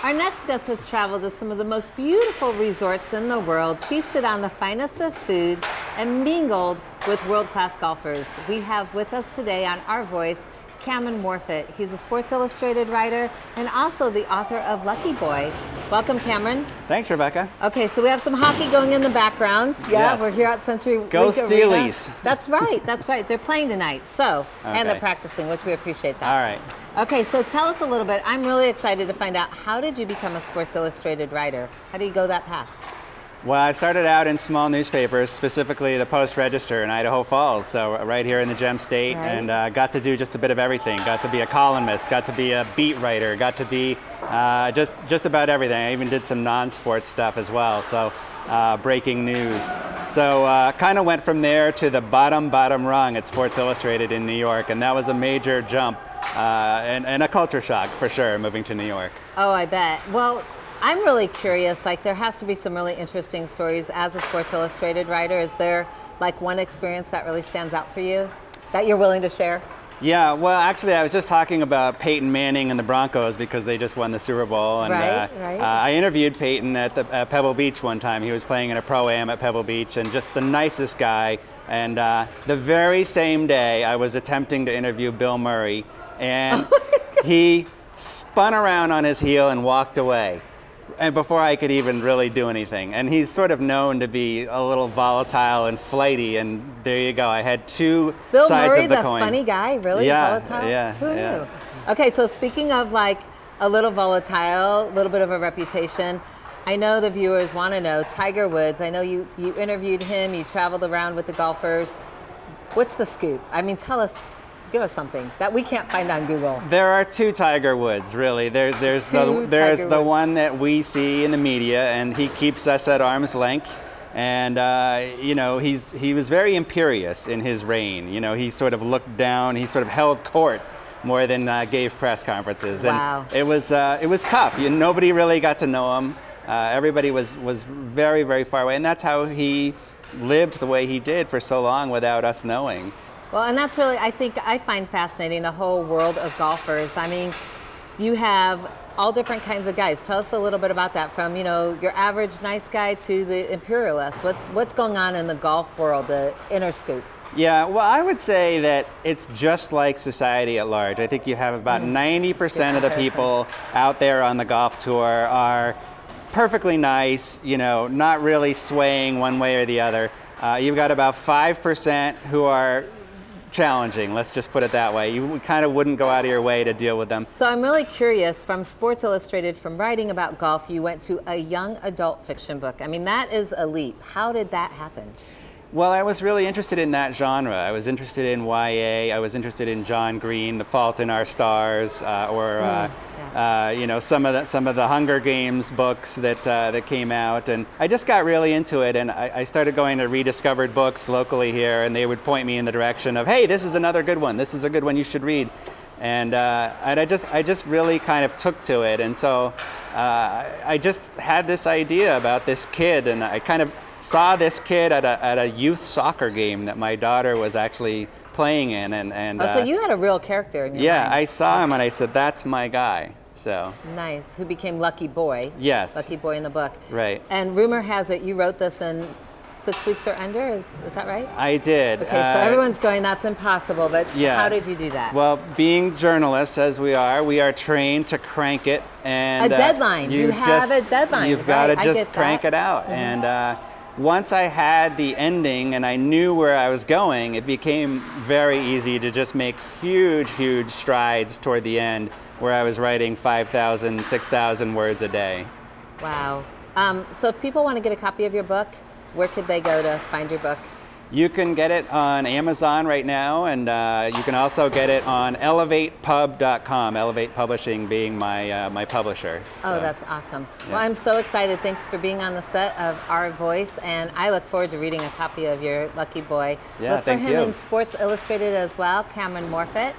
Our next guest has traveled to some of the most beautiful resorts in the world, feasted on the finest of foods, and mingled with world-class golfers. We have with us today on Our Voice, Cameron Morfit. He's a Sports Illustrated writer and also the author of Lucky Boy. Welcome, Cameron. Thanks, Rebecca. Okay, so we have some hockey going in the background. Yeah, Yes. We're here at Century Go Link Arena. Steelies. That's right, that's right. They're playing tonight, so, and they're Okay. practicing, which we appreciate that. All right. Okay, so tell us a little bit. I'm really excited to find out, how did you become a Sports Illustrated writer? How do you go that path? Well, I started out in small newspapers, specifically the Post-Register in Idaho Falls, so right here in the Gem State, Right. and got to do just a bit of everything. Got to be a columnist, got to be a beat writer, got to be just about everything. I even did some non-sports stuff as well, so breaking news. So kind of went from there to the bottom rung at Sports Illustrated in New York, and that was a major jump and a culture shock for sure, moving to New York. Oh, I bet. Well, I'm really curious, like there has to be some really interesting stories as a Sports Illustrated writer. Is there like one experience that really stands out for you that you're willing to share? Yeah, well, actually, I was just talking about Peyton Manning and the Broncos because they just won the Super Bowl. And Right. I interviewed Peyton at Pebble Beach one time. He was playing in a Pro-Am at Pebble Beach, and just the nicest guy. And the very same day, I was attempting to interview Bill Murray, and he spun around on his heel and walked away. And before I could even really do anything. And he's sort of known to be a little volatile and flighty, and there you go. I had two Bill sides Murray, of the the coin. funny guy, really Yeah, volatile? yeah, Who yeah. knew? Okay, so speaking of like a little volatile, a little bit of a reputation, I know the viewers want to know, Tiger Woods, I know you interviewed him, you traveled around with the golfers. What's the scoop? I mean, tell us, give us something that we can't find on Google. There are two Tiger Woods, really. There's Two the Tiger Woods. one that we see in the media, and he keeps us at arm's length. And you know, he was very imperious in his reign. You know, he sort of looked down. He sort of held court more than gave press conferences. Wow. And it was tough. Nobody really got to know him. Everybody was very, very far away, and that's how he lived the way he did for so long without us knowing. Well, and that's really, I think, I find fascinating the whole world of golfers. I mean, you have all different kinds of guys. Tell us a little bit about that, from, you know, your average nice guy to the imperialist. What's going on in the golf world, the inner scoop? Yeah, well, I would say that it's just like society at large. I think you have about 90% of the people out there on the golf tour are perfectly nice, you know, not really swaying one way or the other. You've got about 5% who are challenging, let's just put it that way. You kind of wouldn't go out of your way to deal with them. So I'm really curious, from Sports Illustrated, from writing about golf, you went to a young adult fiction book. I mean, that is a leap. How did that happen? Well, I was really interested in that genre. I was interested in YA. I was interested in John Green, The Fault in Our Stars, you know, some of the Hunger Games books that came out, and I just got really into it. And I started going to Rediscovered Books locally here, and they would point me in the direction of, hey, this is another good one. This is a good one you should read. And I just really kind of took to it, and so I just had this idea about this kid, and I kind of saw this kid at a youth soccer game that my daughter was actually playing in, and Oh, so you had a real character in your yeah, mind. I saw him and I said, that's my guy. So Nice. Who became Lucky Boy. yes, Lucky Boy in the book. right. And rumor has it you wrote this in 6 weeks or under. Is that right? I did. Okay, so everyone's going, that's impossible, but yeah. how did you do that? Well, being journalists as we are trained to crank it, and A deadline. You have a deadline, You've got right. to I just get crank that. it out. And once I had the ending and I knew where I was going, it became very easy to just make huge strides toward the end, where I was writing 5,000, 6,000 words a day. Wow. So if people want to get a copy of your book, where could they go to find your book? You can get it on Amazon right now, and you can also get it on elevatepub.com, Elevate Publishing being my publisher. Oh, So, that's awesome. yeah. Well, I'm so excited. Thanks for being on the set of Our Voice, and I look forward to reading a copy of your Lucky Boy. Yeah, Look for thank him you. in Sports Illustrated as well, Cameron Morfit.